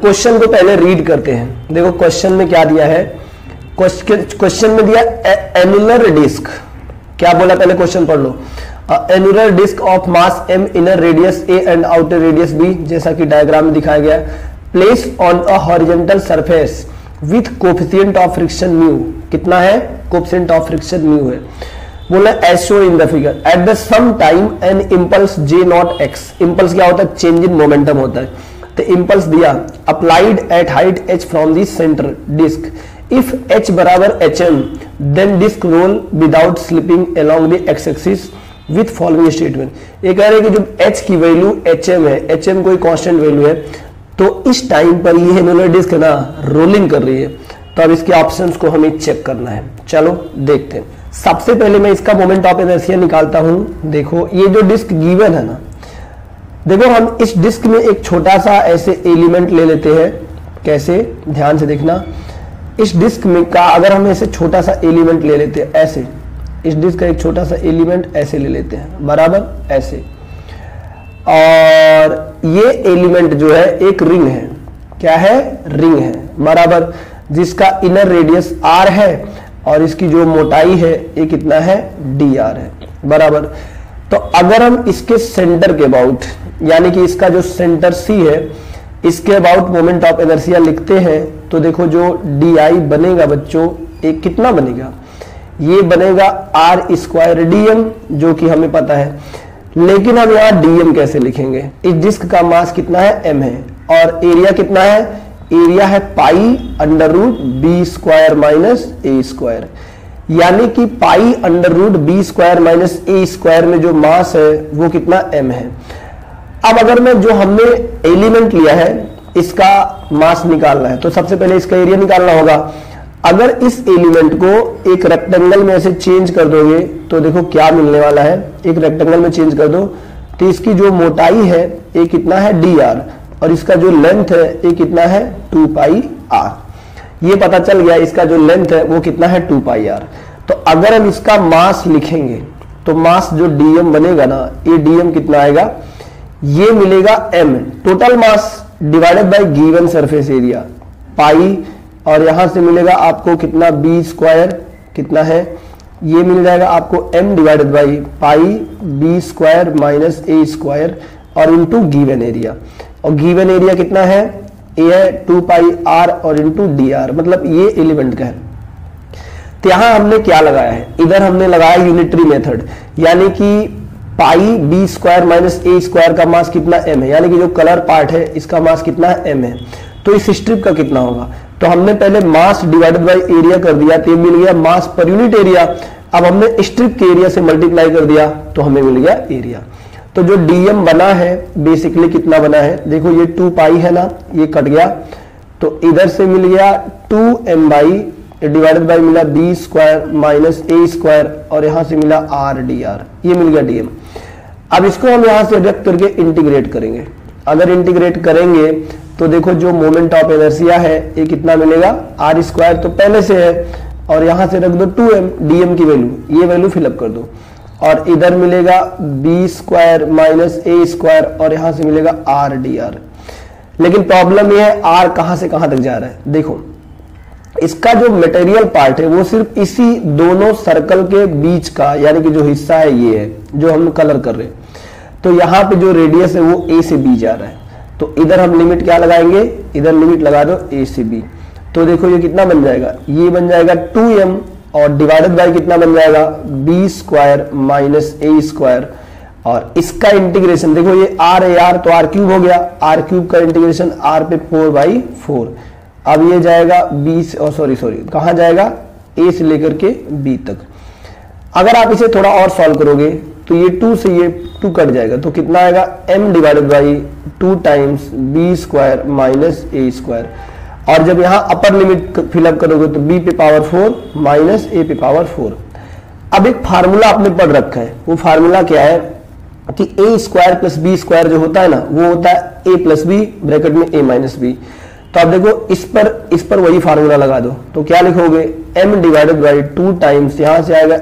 Question को पहले read करते हैं। देखो क्वेश्चन में क्या दिया है, क्वेश्चन में दिया एनुलर डिस्क, क्या बोला पहले क्वेश्चन पढ़ लो। Annular disc of mass m, inner radius a and outer radius b, जैसा कि डायग्राम में दिखाया गया, place on a horizontal surface with coefficient of friction mu, कितना है कोफिशिएंट ऑफ फ्रिक्शन म्यू है, बोला as shown in the figure, at the same time an impulse j nought x, impulse क्या होता है चेंज इन मोमेंटम होता है, तो इम्पल्स दिया applied at height h from the centre disc, if h बराबर hm then disc roll without slipping along the x axis with following statement. ये कह रहे हैं कि जब h की वैल्यू hm है, hm कोई कांस्टेंट वैल्यू है, तो इस टाइम पर ये एनुलर डिस्क ना रोलिंग कर रही है, तो अब इसके ऑप्शंस को हमें चेक करना है। चलो देखते हैं। सबसे पहले मैं इसका मोमेंट ऑफ इनर्शिया निकालता हूं। देखो ये जो डिस्क गिवन है ना, देखो हम इस डिस्क में एक छोटा सा ऐसे एलिमेंट ले लेते हैं, कैसे ध्यान से देखना, इस डिस्क में का अगर हम ऐसे छोटा सा एलिमेंट ले लेते हैं, ऐसे इस डिस्क का एक छोटा सा एलिमेंट ऐसे ले लेते हैं, बराबर ऐसे, और ये एलिमेंट जो है एक रिंग है, क्या है रिंग है, बराबर, जिसका इनर रेडियस r है और इसकी जो मोटाई है ये कितना है dr है, बराबर। तो अगर हम इसके सेंटर के अबाउट, यानी कि इसका जो सेंटर c है, इसके अबाउट मोमेंट ऑफ इनर्शिया लिखते हैं, तो देखो जो di बनेगा बच्चों, एक कितना बनेगा, ये बनेगा r स्क्वायर dm, जो कि हमें पता है, लेकिन हम यहाँ dm कैसे लिखेंगे, इस डिस्क का मास कितना है m है, और एरिया कितना है, एरिया है pi under root B square minus A square, यानी कि pi under root B square minus A square में जो मास है वो कितना m है। अब अगर मैं जो हमने एलिमेंट लिया है इसका मास निकालना है, तो सबसे पहले इसका एरिया निकालना होगा। अगर इस एलिमेंट को एक रेक्टेंगल में ऐसे चेंज कर दोगे तो देखो क्या मिलने वाला है, एक रेक्टेंगल में चेंज कर दो तो इसकी जो मोटाई है ये कितना है dr, और इसका जो लेंथ है ये कितना है 2 पाई r, ये पता चल गया इसका जो लेंथ है वो कितना है 2 पाई r। तो अगर हम इसका मास लिखेंगे तो मास जो dm बनेगा ना, ये dm कितना आएगा, ये मिलेगा m total mass divided by given surface area pi, और यहां से मिलेगा आपको कितना बी स्क्वायर कितना है, ये मिल जाएगा आपको m divided by pi B square minus A square और इनटू गिवन एरिया, और गिवन एरिया कितना है a है 2 पाई r और इनटू dr, मतलब ये एलिमेंट का है। तो यहां हमने क्या लगाया है, इधर हमने लगाया यूनिटरी मेथड, यानी कि पाई B square minus A square का मास कितना m है, यानी कि जो कलर पार्ट है इसका मास कितना m है, तो इस स्ट्रिप का कितना होगा, तो हमने पहले मास डिवाइडेड बाय एरिया कर दिया तो ये मिल गया मास पर यूनिट एरिया। अब हमने स्ट्रिप के एरिया से मल्टीप्लाई कर दिया तो हमें मिल गया एरिया। तो जो dm बना है बेसिकली कितना बना है, देखो ये 2 पाई है ना, ये कट गया, तो इधर से मिल गया 2m बाई डिवाइडेड बाई मिला B square minus A square, और यहां से मिला r dr, ये मिल गया dm। अब इसको हम यहां से रख करके इंटीग्रेट करेंगे, अगर इंटीग्रेट करेंगे तो देखो जो मोमेंट ऑफ इनर्शिया है ये कितना मिलेगा r स्क्वायर, तो पहले से है, और यहां से रख दो 2m dm की वैल्यू, ये वैल्यू फिलअप कर दो, और इधर मिलेगा B square minus A square, और यहां से मिलेगा r dr। लेकिन प्रॉब्लम ये है r कहां से कहां तक जा रहा है, देखो इसका जो मटेरियल पार्ट है वो सिर्फ इसी दोनों सर्कल के बीच का, यानी कि जो हिस्सा है ये है जो हम कलर कर रहे हैं, तो यहाँ पे जो रेडियस है वो a से b जा रहा है, तो इधर हम लिमिट क्या लगाएंगे, इधर लिमिट लगा दो a से b, तो देखो ये कितना बन जाएगा, ये बन जाएगा 2m और डिवाइडेड बाय कितना बन जाएगा B square minus A square, और इसका इंटीग्रेशन देखो ये r है यार, तो r क्यूब हो गया, r क्यूब का इंटीग्रेशन r पे 4/4, अब ये जाएगा b से सॉरी कहां जाएगा a से लेकर के b तक। अगर आप इसे थोड़ा और सॉल्व करोगे तो ये 2 से ये 2 कट जाएगा, तो कितना आएगा m divided by 2 times B square minus A square, और जब यहाँ अपर लिमिट फिलअप करोगे तो b पे पावर 4 माइनस a पे पावर 4। अब एक फार्मूला आपने पढ़ रखा है, वो फार्मूला क्या है कि a square plus B square जो होता है ना वो होता है a प्लस बी ब्रैकेट में a माइनस बी। तो आप देखो इस पर वही फार्मूला लगा दो, तो क्या लिखोगे m डिवाइडेड बाई 2 टाइम्स, यहां से आएगा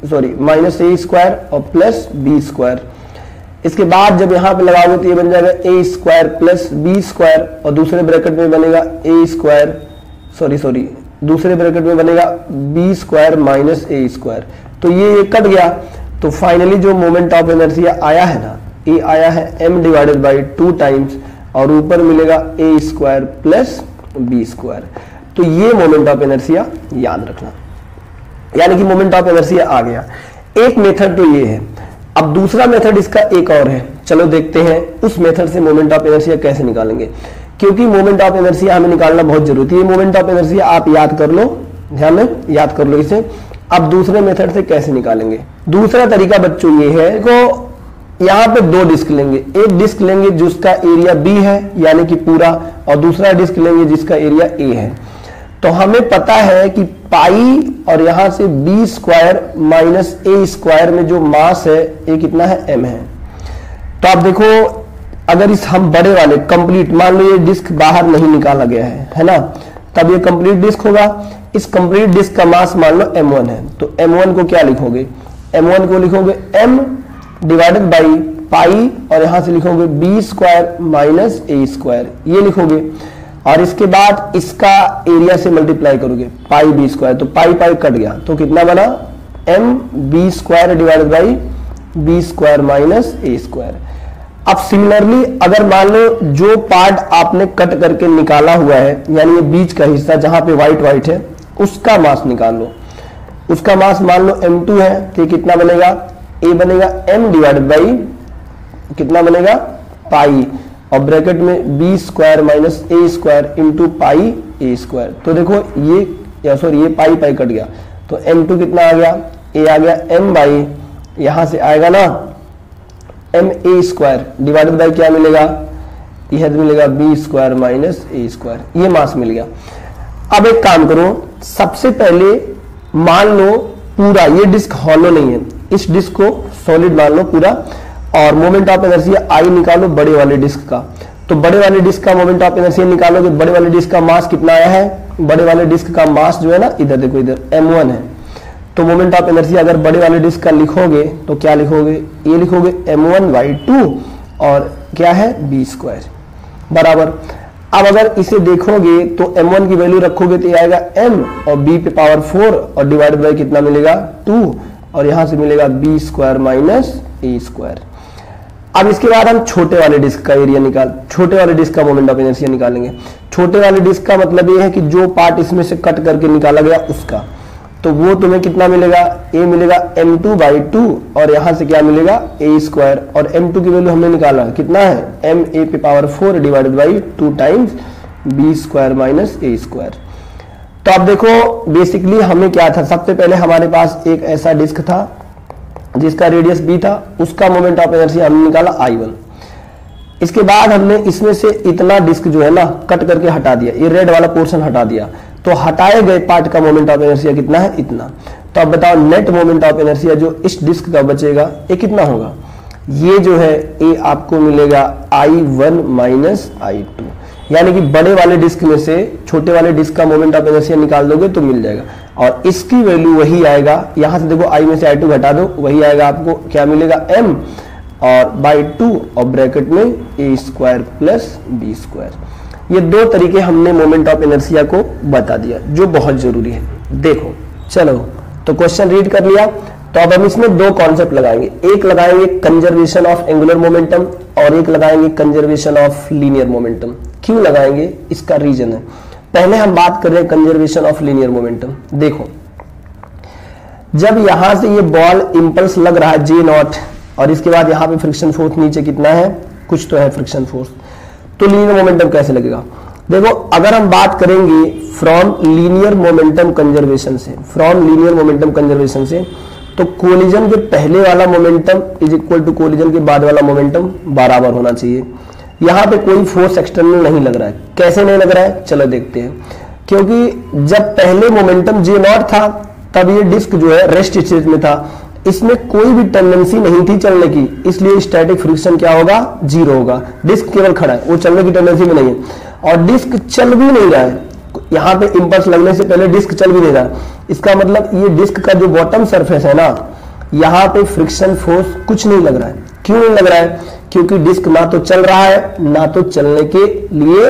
सॉरी माइनस ए स्क्वायर और प्लस बी स्क्वायर, इसके बाद जब यहाँ पे लगाओगे तो ये बन जाएगा ए स्क्वायर प्लस बी स्क्वायर, और दूसरे ब्रैकेट में बनेगा ए स्क्वायर दूसरे ब्रैकेट में बनेगा B square minus A square. तो ये कट गया, तो फाइनली जो मोमेंट ऑफ इनर्शिया आया है ना, ये आया है m डिवाइडेड बाई 2 टाइम्स, और ऊपर मिलेगा ए स्क्वायर प्लस बी स्क्वायर। तो ये मोमेंट ऑफ इनर्शिया याद रखना, यानी कि मोमेंट ऑफ इनर्शिया आ गया। एक मेथड तो ये है। अब दूसरा मेथड इसका एक और है, चलो देखते हैं उस मेथड से मोमेंट ऑफ इनर्शिया कैसे निकालेंगे, क्योंकि मोमेंट ऑफ इनर्शिया हमें निकालना बहुत जरूरी है। मोमेंट ऑफ इनर्शिया आप याद कर लो, ध्यान में याद कर लो इसे। अब दूसरे मेथड से कैसे निकालेंगे? दूसरा तरीका बच्चों ये है को यहाँ पे 2 डिस्क लेंगे, एक डिस्क लेंगे जिसका एरिया बी है यानी कि पूरा, और दूसरा डिस्क लेंगे जिसका एरिया ए है। तो हमें पता है कि पाई और यहां से B square minus A square में जो मास है ये कितना है, m है। तो आप देखो, अगर इस हम बड़े वाले कंप्लीट, मान लो ये डिस्क बाहर नहीं निकाला गया है ना, तब ये कंप्लीट डिस्क होगा। इस कंप्लीट डिस्क का मास मान लो m1 है, तो m1 को क्या लिखोगे? m1 को लिखोगे m डिवाइडेड बाई पाई, और यहां से लिखोगे B square minus A square, ये लिखोगे। और इसके बाद इसका एरिया से मल्टीप्लाई करोगे, पाई बी स्क्वायर, तो पाई पाई कट गया, तो कितना बना? m B square divided by B square minus A square. अब सिमिलरली अगर मान लो जो पार्ट आपने कट करके निकाला हुआ है, यानी ये बीच का हिस्सा जहां पे व्हाइट व्हाइट है, उसका मास निकाल लो। उसका मास मान लो m2 है, तो कितना बनेगा? a बनेगा m डिवाइडेड बाई कितना बनेगा? पाई, और ब्रैकेट में B square minus A square into pi A square. तो देखो ये पाई पाई कट गया, तो m2 कितना आ गया? a आ गया m बाई, यहां से आएगा ना m a square divided by क्या मिलेगा? यह मिलेगा B square minus A square, ये मास मिल गया। अब एक काम करो, सबसे पहले मान लो पूरा ये डिस्क हॉलो नहीं है, इस डिस्क को सॉलिड मान लो पूरा, और मोमेंट ऑफ इनर्शिया आई निकालो बड़े वाले डिस्क का। तो बड़े वाले डिस्क का मोमेंट ऑफ इनर्शिया निकालोगे, बड़े वाले डिस्क का मास कितना आया है? बड़े वाले डिस्क का मास जो है ना, इधर देखो, इधर m1 है। तो मोमेंट ऑफ इनर्शिया अगर बड़े वाले डिस्क का लिखोगे तो क्या लिखोगे? ये लिखोगे m1 बाई 2, और क्या है? बी स्क्वायर बराबर। अब अगर इसे देखोगे तो m1 की वैल्यू रखोगे तो ये आएगा m, और b पे पावर 4, और डिवाइडेड बाई कितना मिलेगा? 2, और यहां से मिलेगा B square minus A square. अब इसके बाद हम छोटे वाले डिस्क का एरिया छोटे वाले डिस्क का मोमेंट ऑफ इनर्शिया निकालेंगे। छोटे वाले डिस्क का मतलब ये है कि जो पार्ट इसमें से कट करके निकाला गया उसका, तो वो तुम्हें कितना मिलेगा? a मिलेगा m2 बाई 2, और यहां से क्या मिलेगा? a स्क्वायर, और m2 की वैल्यू हमने निकाला कितना है? m a पे power 4 divided by 2 times b square minus a square. तो अब देखो बेसिकली हमें क्या था, सबसे पहले हमारे पास एक ऐसा डिस्क था जिसका रेडियस b था, उसका मोमेंट ऑफ इनर्शिया हमने निकाला I1। इसके बाद हमने इसमें से इतना डिस्क जो है ना कट करके हटा दिया, ये रेड वाला पोर्शन हटा दिया, तो हटाए गए पार्ट का मोमेंट ऑफ इनर्शिया कितना है? इतना। तो अब बताओ नेट मोमेंट ऑफ इनर्शिया जो इस डिस्क का बचेगा ये कितना होगा? ये जो है ये आपको मिलेगा I1 माइनस I2, यानी कि बड़े वाले डिस्क में से छोटे वाले डिस्क का मोमेंट ऑफ इनर्शिया निकाल दोगे तो मिल जाएगा, और इसकी वैल्यू वही आएगा। यहां से देखो I में से I2 घटा दो, वही आएगा, आपको क्या मिलेगा? m, और बाई 2, और ब्रैकेट में a square plus B square. ये 2 तरीके हमने मोमेंट ऑफ इनर्शिया को बता दिया, जो बहुत जरूरी है। देखो चलो, तो क्वेश्चन रीड कर लिया, तो अब हम इसमें 2 कॉन्सेप्ट लगाएंगे। एक लगाएंगे कंजर्वेशन ऑफ एंगुलर मोमेंटम, और एक लगाएंगे कंजर्वेशन ऑफ लीनियर मोमेंटम। क्यों लगाएंगे? इसका रीजन है। पहले हम बात कर रहे हैं कंजर्वेशन ऑफ लीनियर मोमेंटम। देखो, जब यहां से ये बॉल इंपल्स लग रहा है J0, और इसके बाद यहां पे फ्रिक्शन फोर्स नीचे कितना है? कुछ तो है फ्रिक्शन फोर्स, तो लीनियर मोमेंटम कैसे लगेगा? देखो, अगर हम बात करेंगे फ्रॉम लीनियर मोमेंटम कंजर्वेशन से, तो कोलिजन के पहले वाला momentum is equal to collision के बाद वाला मोमेंटम बराबर होना चाहिए। यहां पे कोई फोर्स एक्सटर्नल नहीं लग रहा है। कैसे नहीं लग रहा है? चलो देखते हैं। क्योंकि जब पहले मोमेंटम J0 था तब ये डिस्क जो है रेस्ट स्टेट में था, इसमें कोई भी टेंडेंसी नहीं थी चलने की, इसलिए स्टैटिक फ्रिक्शन क्या होगा? 0 होगा। डिस्क केवल खड़ा है, वो चलने की टेंडेंसी में नहीं है, और डिस्क चल भी नहीं रहा है। यहाँ पे इंपल्स लगने से पहले डिस्क चल भी नहीं रहा है। इसका मतलब ये डिस्क का जो बॉटम सरफेस है ना, यहाँ पे फ्रिक्शन फोर्स कुछ नहीं लग रहा है। क्यों नहीं लग रहा है? क्योंकि डिस्क ना तो चल रहा है ना तो चलने के लिए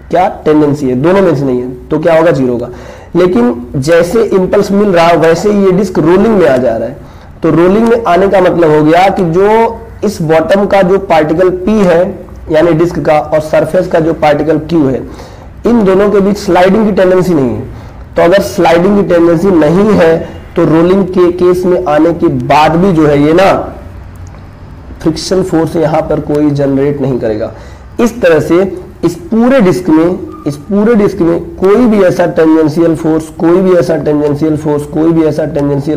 क्या टेंडेंसी है, दोनों में से नहीं है, तो क्या होगा? जीरो होगा। लेकिन जैसे इंपल्स मिल रहा है वैसे ये डिस्क रोलिंग में आ जा रहा है, तो रोलिंग में आने का मतलब हो गया कि जो इस बॉटम का जो पार्टिकल P है यानी डिस्क का और सरफेस का जो पार्टिकल Q है, इन दोनों के बीच स्लाइडिंग की टेंडेंसी नहीं है। तो अगर स्लाइडिंग की टेंडेंसी नहीं है तो रोलिंग के केस में आने के बाद भी जो है ये ना फ्रिक्शन फोर्स यहां पर कोई जनरेट नहीं करेगा। इस तरह से इस पूरे डिस्क में कोई भी ऐसा टेंजेंशियल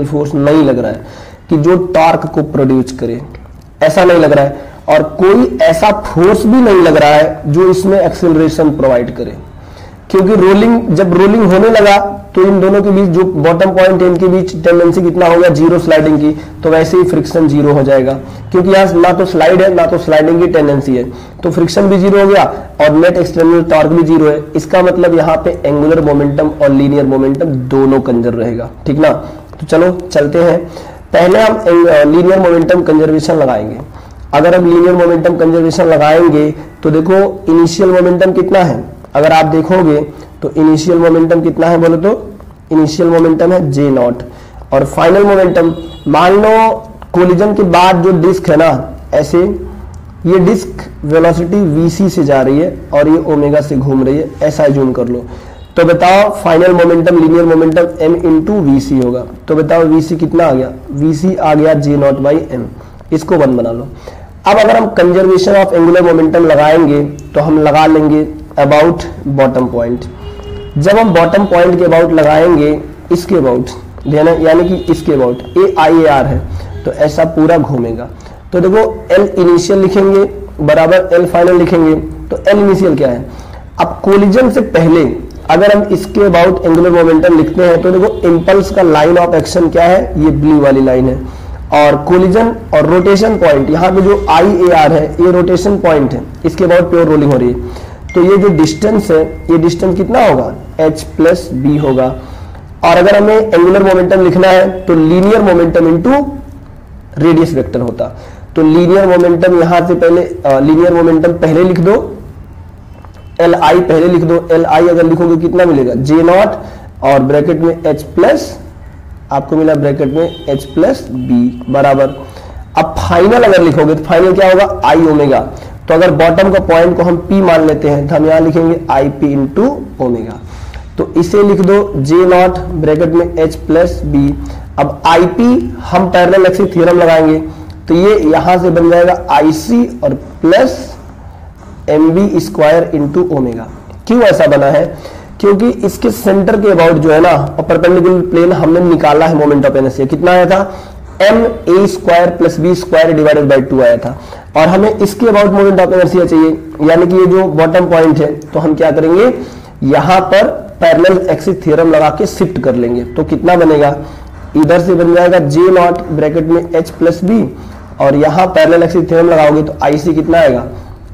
फोर्स नहीं लग रहा है कि जो टॉर्क को प्रोड्यूस करे, ऐसा नहीं लग रहा है। और कोई ऐसा फोर्स भी नहीं लग रहा है जो इसमें एक्सेलरेशन प्रोवाइड करे, क्योंकि जब रोलिंग होने लगा तो इन दोनों के बीच जो बॉटम पॉइंट है इनके बीच टेंडेंसी कितना होगा? जीरो स्लाइडिंग की, तो वैसे ही फ्रिक्शन जीरो हो जाएगा, क्योंकि यहाँ ना तो स्लाइड है ना तो स्लाइडिंग की टेंडेंसी है, तो फ्रिक्शन भी जीरो हो गया और नेट एक्सटर्नल टॉर्क भी जीरो है। इसका मतलब यहाँ पे एंगुलर मोमेंटम और लीनियर मोमेंटम दोनों कंजर्व रहेगा, ठीक ना। तो चलो चलते हैं, पहले हम लीनियर मोमेंटम कंजर्वेशन लगाएंगे। अगर हम लीनियर मोमेंटम कंजर्वेशन लगाएंगे तो देखो इनिशियल मोमेंटम कितना है, अगर आप देखोगे तो इनिशियल मोमेंटम कितना है बोलो तो इनिशियल मोमेंटम है जे नॉट, और फाइनल मोमेंटम मान लो कोलिजन के बाद जो डिस्क है ना, ऐसे ये डिस्क वेलोसिटी vc से जा रही है और ये ओमेगा से घूम रही है, ऐसा जूम कर लो, तो बताओ final momentum linear momentum m into VC होगा। तो बताओ vc कितना आ गया? vc आ गया जे नॉट बाई एम, इसको 1 बना लो। अब अगर हम कंजर्वेशन ऑफ एंगुलर मोमेंटम लगाएंगे तो हम लगा लेंगे अबाउट बॉटम पॉइंट। जब हम बॉटम पॉइंट के अबाउट लगाएंगे, इसके अबाउट यानी कि इसके अबाउट AIAR है, तो ऐसा पूरा घूमेगा। तो देखो L इनिशियल लिखेंगे बराबर L फाइनल लिखेंगे, तो L इनिशियल क्या है? अब कोलिजन से पहले अगर हम इसके अबाउट एंगुलर मोमेंटम लिखते हैं तो देखो इंपल्स का लाइन ऑफ एक्शन क्या है? ये ब्लू वाली लाइन है, और कोलिजन और रोटेशन पॉइंट यहाँ पे जो IAR है ये रोटेशन पॉइंट है, इसके अबाउट प्योर रोलिंग हो रही है। तो ये जो डिस्टेंस है ये डिस्टेंस कितना होगा? h प्लस बी होगा। और अगर हमें एंगुलर मोमेंटम लिखना है तो linear momentum into radius vector होता, तो लीनियर मोमेंटम यहां से पहले लीनियर मोमेंटम पहले लिख दो, Li पहले लिख दो। Li अगर लिखोगे कितना मिलेगा? जे नॉट और ब्रैकेट में h प्लस आपको मिला ब्रैकेट में h प्लस बी बराबर। अब फाइनल अगर लिखोगे तो फाइनल क्या होगा? आई ओमेगा। तो अगर बॉटम का पॉइंट को हम P मान लेते हैं तो हम यहां लिखेंगे आई पी इंटू ओमेगा, तो इसे लिख दो जे नॉट ब्रैकेट में h प्लस बी। अब आई पी हम पैरेलल एक्सिस थ्योरम लगाएंगे तो ये यहां से बन जाएगा IC और plus mb square into omega. क्यों ऐसा बना है? क्योंकि इसके सेंटर के अबाउट जो है ना और परपेंडिकुलर प्लेन हमने निकाला है मोमेंट ऑफ इनर्शिया, कितना आया था? ma square plus B square divided by 2 आया था, और हमें इसके अबाउट मोमेंट ऑफ इनर्शिया चाहिए, यानी कि ये जो बॉटम पॉइंट है, तो हम क्या करेंगे यहां पर पैरेलल एक्सिस थ्योरम लगा के शिफ्ट कर लेंगे। तो कितना बनेगा? इधर से बन जाएगा जे नॉट ब्रैकेट में h प्लस बी, और यहां पैरेलल एक्सिस थ्योरम लगाओगे तो IC कितना आएगा?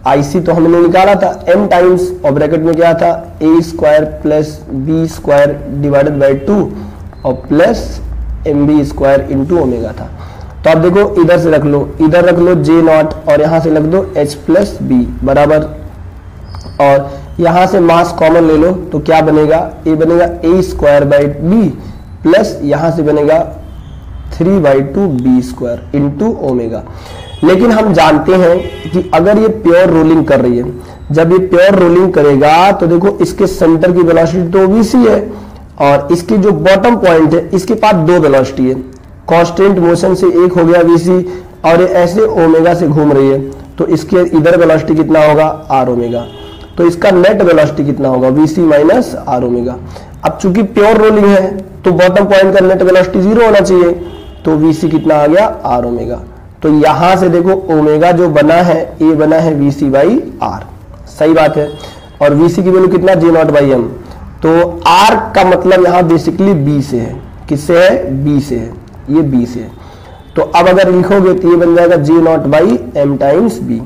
IC तो हमने निकाला था m टाइम्स, और ब्रैकेट में क्या था? a square plus B square divided by 2 और plus mb square into omega था। तो आप देखो इधर से रख लो, इधर रख लो जे नॉट और यहां से रख दो h प्लस बी बराबर, और यहां से मास कॉमन ले लो तो क्या बनेगा? a बनेगा a square by B plus यहां से बनेगा 3/2 बी स्क्वायर इंटू ओमेगा। लेकिन हम जानते हैं कि अगर ये प्योर रोलिंग कर रही है, जब ये प्योर रोलिंग करेगा तो देखो इसके सेंटर की वेलोसिटी तो vc है, और इसकी जो बॉटम पॉइंट है इसके पास 2 वेलोसिटी है, कांस्टेंट मोशन से एक हो गया vc और ये ऐसे ओमेगा से घूम रही है, तो इसके इधर वेलोसिटी कितना होगा? r omega. तो इसका नेट वेलोसिटी कितना होगा? vc minus r omega. अब चूंकि प्योर रोलिंग है तो बॉटम पॉइंट का नेट वेलोसिटी 0 होना चाहिए, तो vc कितना आ गया? r omega. तो यहां से देखो ओमेगा जो बना है ये बना है vc बाई r, सही बात है, और vc की वैल्यू कितना? जे नॉट बाई एम। तो r का मतलब यहां बेसिकली b से है, किससे है? b से है, ये b से है। तो अब अगर लिखोगे तो ये बन जाएगा J nought by M times B.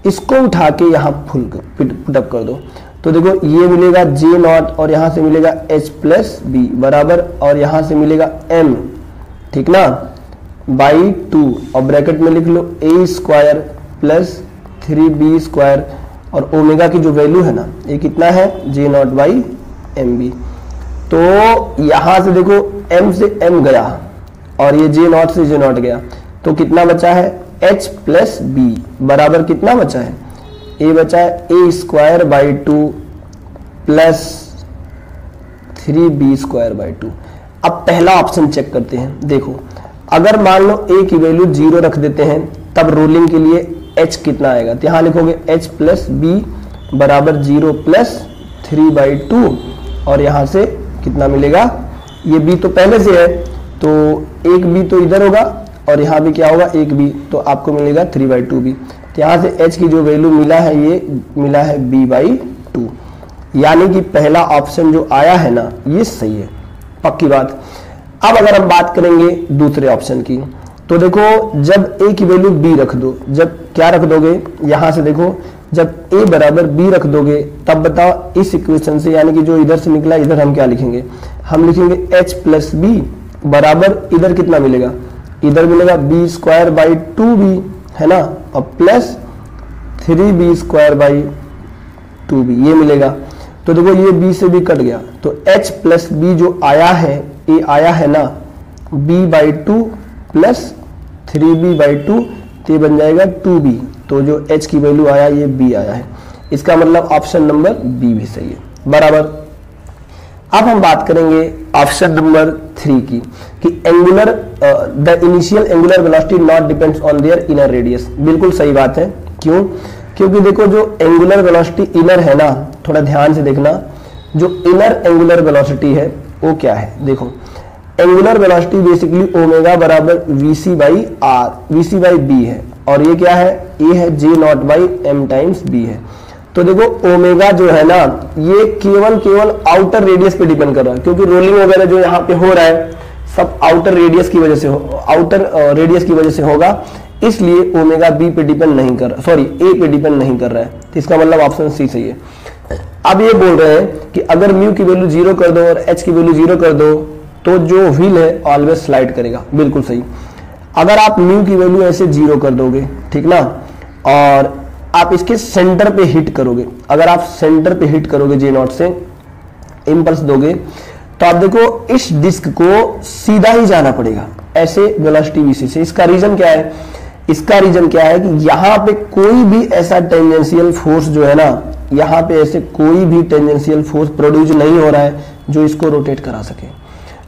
इसको उठा के यहाँ फुल पुटअप कर दो तो देखो ये मिलेगा जे नॉट और यहां से मिलेगा h प्लस बी बराबर, और यहां से मिलेगा m, ठीक ना, बाई 2 और ब्रैकेट में लिख लो a स्क्वायर प्लस 3b² और ओमेगा की जो वैल्यू है ना ये कितना है J0/mb। तो यहां से देखो m से m गया और ये J0 से J0 गया तो कितना बचा है h प्लस b बराबर कितना बचा है a बचा है a²/2 प्लस 3b²/2। अब पहला ऑप्शन चेक करते हैं। देखो अगर मान लो a की वैल्यू 0 रख देते हैं तब रोलिंग के लिए h कितना आएगा, तो यहां लिखोगे h प्लस b बराबर 0 प्लस 3/2 और यहां से कितना मिलेगा, ये b तो पहले से है तो एक b तो इधर होगा और यहाँ भी क्या होगा एक b, तो आपको मिलेगा 3/2b। तो यहाँ से h की जो वैल्यू मिला है ये मिला है b/2, यानी कि पहला ऑप्शन जो आया है ना ये सही है, पक्की बात। अब अगर हम बात करेंगे दूसरे ऑप्शन की तो देखो जब a की वैल्यू b रख दो, जब क्या रख दोगे यहां से देखो जब a बराबर b रख दोगे तब बताओ इस इक्वेशन से, यानी कि जो इधर से निकला इधर हम क्या लिखेंगे, हम लिखेंगे h प्लस b बराबर इधर कितना मिलेगा, इधर मिलेगा b²/2b है ना और प्लस 3b²/2b ये मिलेगा। तो देखो ये b से b कट गया तो h प्लस b जो आया है ये आया है ना b/2 प्लस 3b/2 तो ये बन जाएगा 2b। तो जो h की वैल्यू आया ये b आया है, इसका मतलब ऑप्शन नंबर b भी सही है, बराबर। अब हम बात करेंगे ऑप्शन नंबर 3 की कि angular the initial angular velocity not depends on their inner radius. बिल्कुल सही बात है, क्यों, क्योंकि देखो जो एंगुलर वेलोसिटी इनर है ना, थोड़ा ध्यान से देखना, जो इनर एंगुलर वेलोसिटी है वो क्या है, देखो एंगुलर वेलोसिटी बेसिकली ओमेगा बराबर vc/b है और ये क्या है, ये है J0/m टाइम्स b है। तो देखो ओमेगा जो है ना ये केवल आउटर रेडियस पे डिपेंड कर रहा है, क्योंकि रोलिंग वगैरह जो यहाँ पे हो रहा है सब आउटर रेडियस की वजह से रेडियस की वजह से होगा, इसलिए ओमेगा बी पे डिपेंड नहीं कर रहा, सॉरी ए पे डिपेंड नहीं कर रहा है। तो इसका मतलब ऑप्शन सी सही है। अब ये बोल रहे हैं कि अगर म्यू की वैल्यू 0 कर दो और एच की वैल्यू 0 कर दो तो जो व्हील है ऑलवेज स्लाइड करेगा, बिल्कुल सही। अगर आप म्यू की वैल्यू ऐसे 0 कर दोगे, ठीक ना, और आप इसके सेंटर पे हिट करोगे, अगर आप सेंटर पे हिट करोगे J0 से इंपल्स दोगे तो आप देखो इस डिस्क को सीधा ही जाना पड़ेगा ऐसे वेलोसिटी vc से। इसका रीजन क्या है, इसका रीजन क्या है कि यहाँ पे कोई भी ऐसा टेंजेंशियल फोर्स जो है ना, यहाँ पे ऐसे कोई भी टेंजेंशियल फोर्स प्रोड्यूस नहीं हो रहा है जो इसको रोटेट करा सके।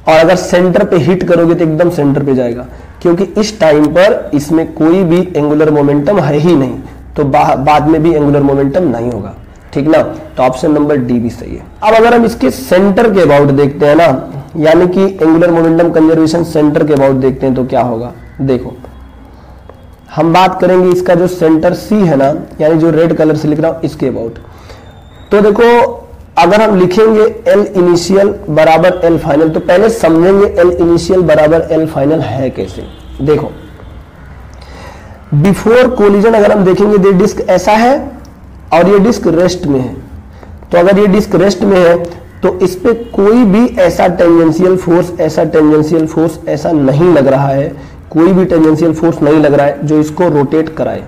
और अगर सेंटर पे हिट करोगे तो एकदम सेंटर पे जाएगा, क्योंकि इस टाइम पर इसमें कोई भी एंगुलर मोमेंटम है ही नहीं, तो बाद में भी एंगुलर मोमेंटम नहीं होगा, ठीक ना। तो ऑप्शन नंबर डी भी सही है। अब अगर हम इसके सेंटर के अबाउट देखते हैं ना, यानी कि एंगुलर मोमेंटम कंजर्वेशन सेंटर के अबाउट देखते हैं तो क्या होगा, देखो हम बात करेंगे इसका जो सेंटर सी है ना, यानी जो रेड कलर से लिख रहा हूं इसके अबाउट। तो देखो अगर हम लिखेंगे एल इनिशियल बराबर एल फाइनल, तो पहले समझेंगे एल इनिशियल बराबर एल फाइनल है कैसे। देखो बिफोर कोलिजन अगर हम देखेंगे ये डिस्क ऐसा है और ये डिस्क रेस्ट में है, तो अगर ये डिस्क रेस्ट में है तो इस पे कोई भी ऐसा टेंजेंशियल फोर्स ऐसा नहीं लग रहा है, कोई भी टेंजेंशियल फोर्स नहीं लग रहा है जो इसको रोटेट कराए।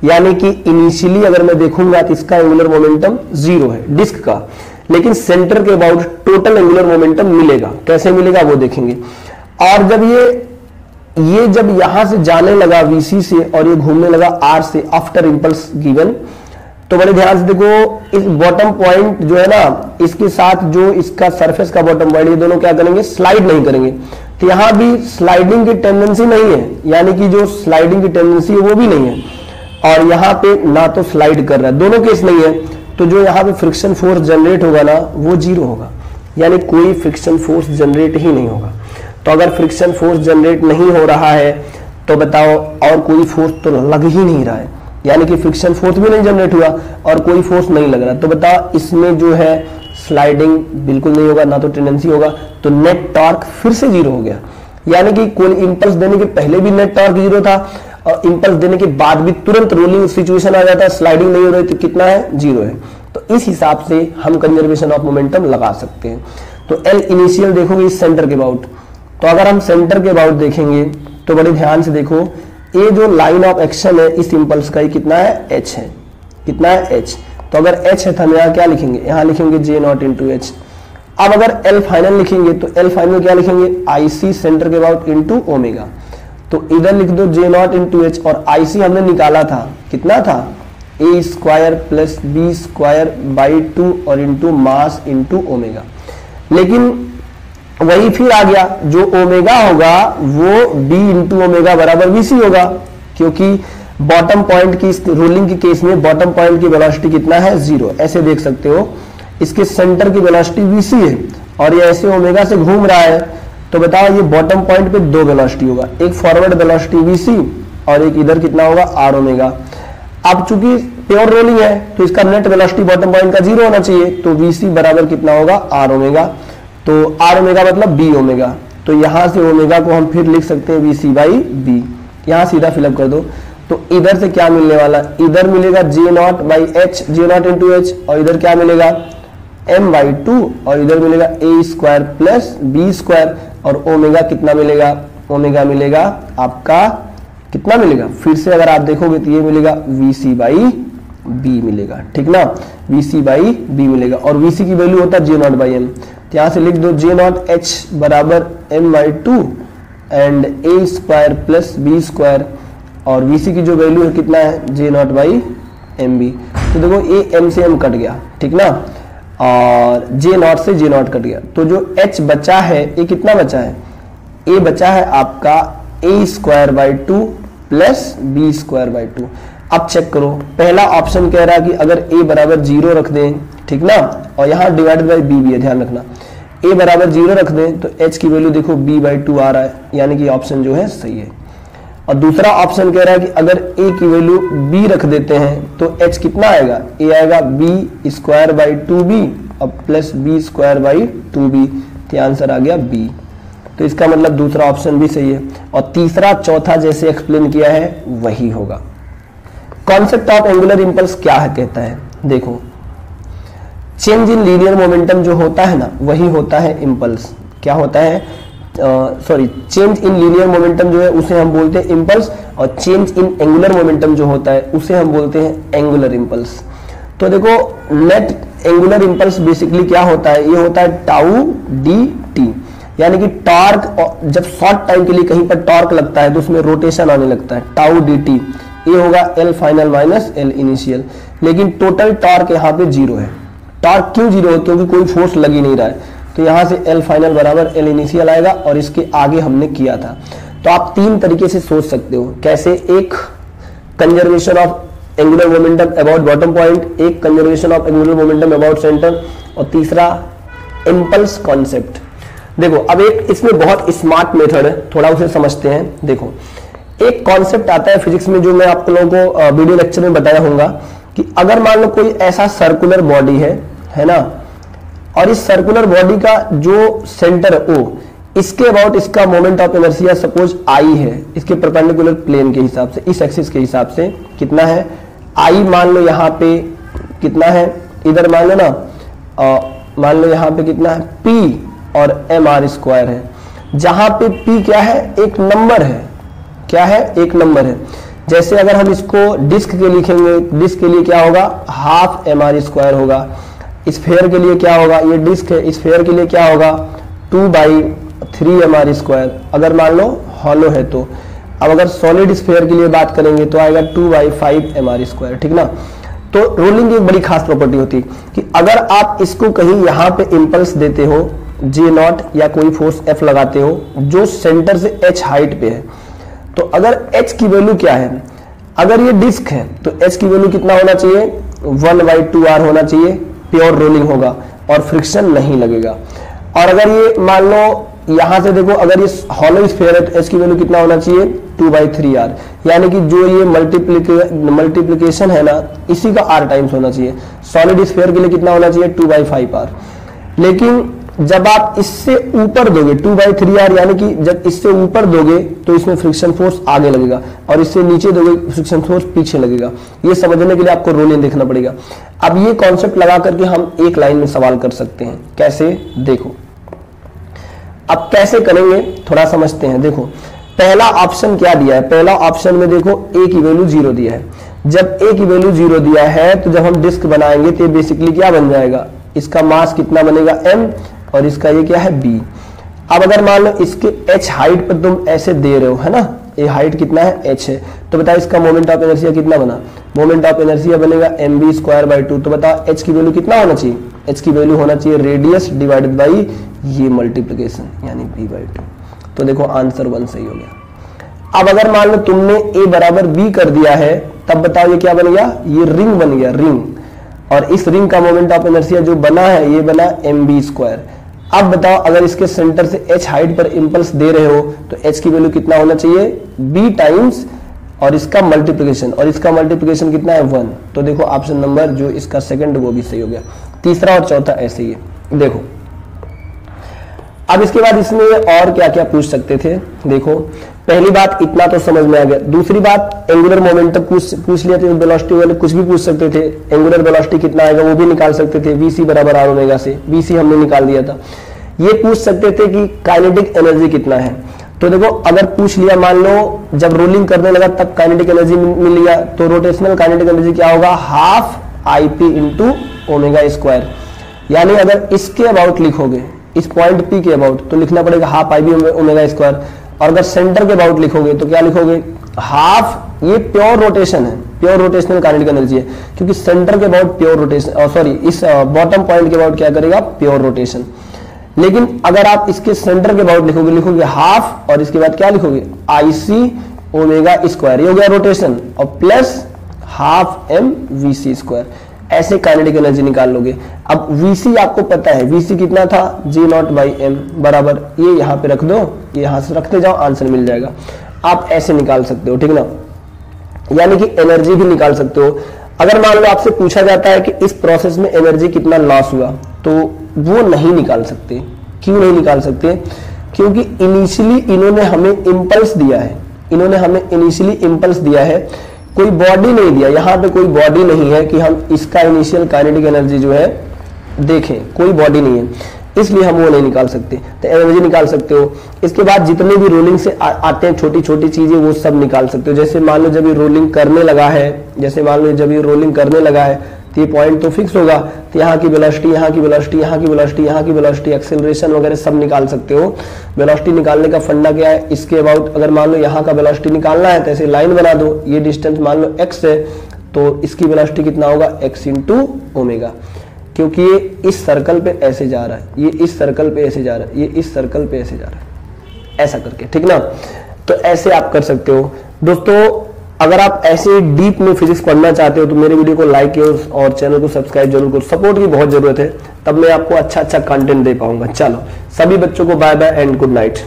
यानी कि इनिशियली अगर मैं देखूंगा तो इसका एंगुलर मोमेंटम 0 है डिस्क का, लेकिन सेंटर के अबाउट टोटल एंगुलर मोमेंटम मिलेगा, कैसे मिलेगा वो देखेंगे। और जब ये जब यहां से जाने लगा VC से और ये घूमने लगा R से आफ्टर इंपल्स गिवन, तो बड़े ध्यान से देखो इस बॉटम पॉइंट जो है ना इसके साथ जो इसका सरफेस का बॉटम पॉइंट, ये दोनों क्या करेंगे, स्लाइड नहीं करेंगे। तो यहां भी स्लाइडिंग की टेंडेंसी नहीं है, यानी कि जो स्लाइडिंग की टेंडेंसी है वो भी नहीं है, और यहाँ पे ना तो स्लाइड कर रहा है, दोनों केस नहीं है। तो जो यहाँ पे फ्रिक्शन फोर्स जनरेट होगा ना वो 0 होगा, यानी कोई फ्रिक्शन फोर्स जनरेट ही नहीं होगा। तो अगर फ्रिक्शन फोर्स जनरेट नहीं हो रहा है तो बताओ और कोई फोर्स तो लग ही नहीं रहा है, यानी कि फ्रिक्शन फोर्स भी नहीं जनरेट हुआ और कोई फोर्स नहीं लग रहा, तो बताओ इसमें जो है स्लाइडिंग बिल्कुल नहीं होगा, ना तो टेंडेंसी होगा। तो नेट टॉर्क फिर से 0 हो गया, यानी कि कोई इंपल्स देने के पहले भी नेट टॉर्क 0 था और इंपल्स देने के बाद भी तुरंत रोलिंग सिचुएशन आ जाता है, स्लाइडिंग नहीं हो रही तो कितना है, 0 है। तो इस हिसाब से हम कंजर्वेशन ऑफ मोमेंटम लगा सकते हैं। तो एल इनिशियल देखोगे इस सेंटर के अबाउट, तो अगर हम सेंटर के अबाउट देखेंगे तो बड़े ध्यान से देखो, ये जो लाइन ऑफ एक्शन है इस इंपल्स का, ये कितना है, h है। कितना है, h। तो अगर h है तो हम यहाँ क्या लिखेंगे, यहाँ लिखेंगे J नॉट इंटू एच। अब अगर L फाइनल लिखेंगे तो L फाइनल क्या लिखेंगे, IC सेंटर के अबाउट इंटू ओमेगा। तो इधर लिख दो J नॉट इंटू एच, और IC हमने निकाला था, कितना था, a square plus B square by 2 और इंटू मास इंटू ओमेगा। लेकिन वही फिर आ गया, जो ओमेगा होगा वो b इंटू ओमेगा बराबर vc होगा, क्योंकि बॉटम पॉइंट की रोलिंग के केस में बॉटम पॉइंट की वेलोसिटी कितना है, 0। ऐसे देख सकते हो, इसके सेंटर की वेलोसिटी vc है और ये ऐसे ओमेगा से घूम रहा है। तो बताओ ये बॉटम पॉइंट पे दो वेलोसिटी होगा, एक फॉरवर्ड वेलोसिटी vc और एक इधर कितना होगा, r ओमेगा। अब चूंकि प्योर रोलिंग है तो इसका नेट वेलोसिटी बॉटम पॉइंट का 0 होना चाहिए, तो vc बराबर कितना होगा, r ओमेगा। तो r ओमेगा मतलब b ओमेगा। तो यहां से ओमेगा को हम फिर लिख सकते हैं vc बाई b। यहां सीधा फिलअप कर दो, तो इधर से क्या मिलने वाला, इधर मिलेगा J not by H, J naught into H, और इधर क्या मिलेगा, m बाई 2, और इधर मिलेगा a square plus b square, और ओमेगा कितना मिलेगा, ओमेगा मिलेगा आपका कितना मिलेगा, फिर से अगर आप देखोगे तो ये मिलेगा vc बाई b मिलेगा, ठीक ना, vc बाई b मिलेगा। और vc की वैल्यू होता है J नॉट बाई m। यहाँ से लिख दो J नॉट h बराबर m by 2 and a square plus b square, और vc की जो वैल्यू है कितना है, J नॉट बाई mb। तो देखो ये m से m कट गया, ठीक ना, और J नॉट से J नॉट कट गया। तो जो h बचा है ये कितना बचा है, a बचा है आपका a square by 2 plus b square by 2। अब चेक करो, पहला ऑप्शन कह रहा है कि अगर a बराबर 0 रख दें, ठीक ना, और यहाँ डिवाइडेड बाई b भी है, ध्यान रखना, a बराबर 0 रख दें तो h की वैल्यू देखो b बाई 2 आ रहा है, यानी कि ऑप्शन जो है सही है। और दूसरा ऑप्शन कह रहा है कि अगर a की वैल्यू b रख देते हैं तो h कितना आएगा, a आएगा b स्क्वायर बाई 2b और plus b square by 2b, तो आंसर आ गया b। तो इसका मतलब दूसरा ऑप्शन भी सही है, और तीसरा चौथा जैसे एक्सप्लेन किया है वही होगा। कॉन्सेप्ट ऑफ एंगुलर इंपल्स क्या है, कहता है, देखो चेंज इन लीनियर मोमेंटम जो होता है ना वही होता है इंपल्स। क्या होता है, चेंज इन लीनियर मोमेंटम जो है उसे हम बोलते हैं इंपल्स, और चेंज इन एंगुलर मोमेंटम जो होता है उसे हम बोलते हैं एंगुलर इंपल्स। तो देखो नेट एंगुलर इंपल्स बेसिकली क्या होता है, ये होता है टाउ डी टी, यानी कि टॉर्क, जब शॉर्ट टाइम के लिए कहीं पर टॉर्क लगता है तो उसमें रोटेशन आने लगता है, टाउ डी टी। ये होगा L final minus L initial, लेकिन टोटल टॉर्क यहाँ पे 0 है। टॉर्क क्यों 0 है, क्योंकि कोई फोर्स लग ही नहीं रहा है, तो यहाँ से एल फाइनल बराबर एल इनिशियल आएगा, और इसके आगे हमने किया था। तो आप तीन तरीके से सोच सकते हो, कैसे, एक conservation of angular momentum about bottom point, एक conservation of angular momentum about centre, और तीसरा इंपल्स कॉन्सेप्ट। देखो अब एक इसमें बहुत स्मार्ट मेथड है, थोड़ा उसे समझते हैं। देखो एक कॉन्सेप्ट आता है फिजिक्स में जो मैं आप लोगों को वीडियो लेक्चर में बताया होगा, कि अगर मान लो कोई ऐसा सर्कुलर बॉडी है ना, और इस सर्कुलर बॉडी का जो सेंटर O, इसके अबाउट इसका moment of inertia suppose I है, इसके परपेंडिकुलर प्लेन के हिसाब से, इस एक्सिस के हिसाब से कितना है I, मान लो यहाँ पे कितना है, इधर मान लो ना, मान लो यहाँ पे कितना है P और mr स्क्वायर है, जहां पे P क्या है, एक नंबर है, क्या है, एक नंबर है। जैसे अगर हम इसको डिस्क के लिखेंगे, डिस्क के लिए क्या होगा, हाफ mr स्क्वायर होगा। स्फेयर के लिए क्या होगा, ये डिस्क है, स्फेयर के लिए क्या होगा 2/3 mr स्क्वायर, अगर मान लो हॉलो है तो। अब अगर सॉलिड स्फेयर के लिए बात करेंगे तो आएगा 2/5 mr स्क्वायर, ठीक ना। तो रोलिंग की एक बड़ी खास प्रॉपर्टी होती है कि अगर आप इसको कहीं यहाँ पे इंपल्स देते हो J नॉट या कोई फोर्स F लगाते हो जो सेंटर से h हाइट पे है, तो अगर h की वैल्यू क्या है, अगर ये डिस्क है तो h की वैल्यू कितना होना चाहिए, 1/2r होना चाहिए, प्योर रोलिंग होगा और फ्रिक्शन नहीं लगेगा। और अगर ये मान लो यहां से देखो, अगर ये हॉलो स्फीयर है तो h की वैल्यू कितना होना चाहिए 2/3r, यानी कि जो ये मल्टीप्लिकेशन है ना इसी का r टाइम्स होना चाहिए। सॉलिड स्फीयर के लिए कितना होना चाहिए 2/5r। लेकिन जब आप इससे ऊपर दोगे 2/3r, यानी कि जब इससे ऊपर दोगे तो इसमें फ्रिक्शन फोर्स आगे लगेगा, और इससे नीचे दोगे फ्रिक्शन फोर्स पीछे लगेगा। ये समझने के लिए आपको रोलिंग देखना पड़ेगा। अब ये कॉन्सेप्ट लगा करके हम एक लाइन में सवाल कर सकते हैं, कैसे, देखो अब कैसे करेंगे थोड़ा समझते हैं। देखो पहला ऑप्शन क्या दिया है, पहला ऑप्शन में देखो ए की वैल्यू 0 दिया है। जब ए की वैल्यू 0 दिया है तो जब हम डिस्क बनाएंगे तो बेसिकली क्या बन जाएगा, इसका मास कितना बनेगा m, और इसका ये क्या है b। अब अगर मान लो इसके h हाइट पर तुम ऐसे दे रहे हो, है ना, ये हाइट कितना है h है, तो बताओ इसका मोमेंट ऑफ इनर्शिया कितना बना, मोमेंट ऑफ इनर्शिया बनेगा mv²/2। तो बताओ h की वैल्यू कितना होना चाहिए, h की वैल्यू होना चाहिए रेडियस डिवाइडेड बाई ये मल्टीप्लिकेशन यानी v/2। तो देखो आंसर 1 सही हो गया। अब अगर मान लो तुमने a बराबर b कर दिया है, तब बताओ ये क्या बन गया, ये रिंग बन गया, रिंग। और इस रिंग का मोमेंट ऑफ इनर्शिया जो बना है ये बना mv²। अब बताओ अगर इसके सेंटर से h हाइट पर इंपल्स दे रहे हो तो h की वैल्यू कितना होना चाहिए, b टाइम्स और इसका मल्टीप्लिकेशन, और इसका मल्टीप्लिकेशन कितना है 1। तो देखो ऑप्शन नंबर जो इसका सेकंड वो भी सही हो गया। तीसरा और चौथा ऐसे ही है। देखो अब इसके बाद इसमें और क्या क्या पूछ सकते थे। देखो पहली बात इतना तो समझ में आ गया। दूसरी बात एंगुलर मोमेंटम पूछ लिया, तो वेलोसिटी वाले कुछ भी पूछ सकते थे। एंगुलर वेलोसिटी कितना आएगा वो भी निकाल सकते थे, vc बराबर r ओमेगा से, vc हमने निकाल दिया था। ये पूछ सकते थे कि काइनेटिक एनर्जी कितना है। तो देखो अगर पूछ लिया, मान लो जब रोलिंग करने लगा तब काइनेटिक एनर्जी मिल गया, तो रोटेशनल काइनेटिक एनर्जी क्या होगा, half IP into omega square. यानी अगर इसके अबाउट लिखोगे, इस पॉइंट P के अबाउट, तो लिखना पड़ेगा हाफ IP ओमेगा स्क्वायर। और अगर सेंटर के अबाउट लिखोगे तो क्या लिखोगे, हाफ, ये प्योर रोटेशन है, प्योर रोटेशनल काइनेटिक एनर्जी है, क्योंकि सेंटर के अबाउट प्योर रोटेशन, सॉरी इस बॉटम पॉइंट के अबाउट क्या करेगा, प्योर रोटेशन। लेकिन अगर आप इसके सेंटर के अबाउट लिखोगे हाफ, और इसके बाद क्या लिखोगे, IC ओमेगा स्क्वायर, ये हो गया रोटेशन, और प्लस हाफ mvc²। ऐसे काइनेटिक एनर्जी निकाल लोगे। अब vc आपको पता है, vc कितना था, g0/m बराबर, ये यहाँ पे रख दो, ये यहाँ से रखते जाओ, आंसर मिल जाएगा। आप ऐसे निकाल सकते हो, ठीक ना, यानी कि एनर्जी भी निकाल सकते हो। अगर मान लो आपसे पूछा जाता है कि इस प्रोसेस में एनर्जी कितना लॉस हुआ, तो वो नहीं निकाल सकते। क्यों नहीं निकाल सकते, क्योंकि इनिशियली इन्होंने हमें इंपल्स दिया है, इन्होंने हमें इनिशियली इंपल्स दिया है, कोई बॉडी नहीं दिया, यहाँ पे कोई बॉडी नहीं है कि हम इसका इनिशियल काइनेटिक एनर्जी जो है देखें, कोई बॉडी नहीं है, इसलिए हम वो नहीं निकाल सकते। तो एनर्जी निकाल सकते हो। इसके बाद जितने भी रोलिंग से आते हैं छोटी छोटी चीजें, वो सब निकाल सकते हो। जैसे मान लो जब ये रोलिंग करने लगा है, जैसे मान लो जब ये रोलिंग करने लगा है तो ये पॉइंट तो फिक्स होगा, तो यहाँ की वेलोसिटी, यहाँ की वेलोसिटी, यहाँ की वेलोसिटी, यहाँ की वेलोसिटी, एक्सेलरेशन वगैरह सब निकाल सकते हो। वेलोसिटी निकालने का फंडा क्या है, इसके अबाउट अगर मान लो यहाँ का वेलोसिटी निकालना है तो ऐसे लाइन बना दो, ये डिस्टेंस मान लो x है, तो इसकी वेलोसिटी कितना होगा, x इंटू ओमेगा, क्योंकि ये इस सर्कल पे ऐसे जा रहा है, ये इस सर्कल पे ऐसे जा रहा है, ये इस सर्कल पे ऐसे जा रहा है, ऐसा करके, ठीक ना। तो ऐसे आप कर सकते हो। दोस्तों अगर आप ऐसे डीप में फिजिक्स पढ़ना चाहते हो तो मेरे वीडियो को लाइक करो और चैनल को सब्सक्राइब जरूर करो। सपोर्ट की बहुत जरूरत है, तब मैं आपको अच्छा कंटेंट दे पाऊंगा। चलो सभी बच्चों को bye bye and good night.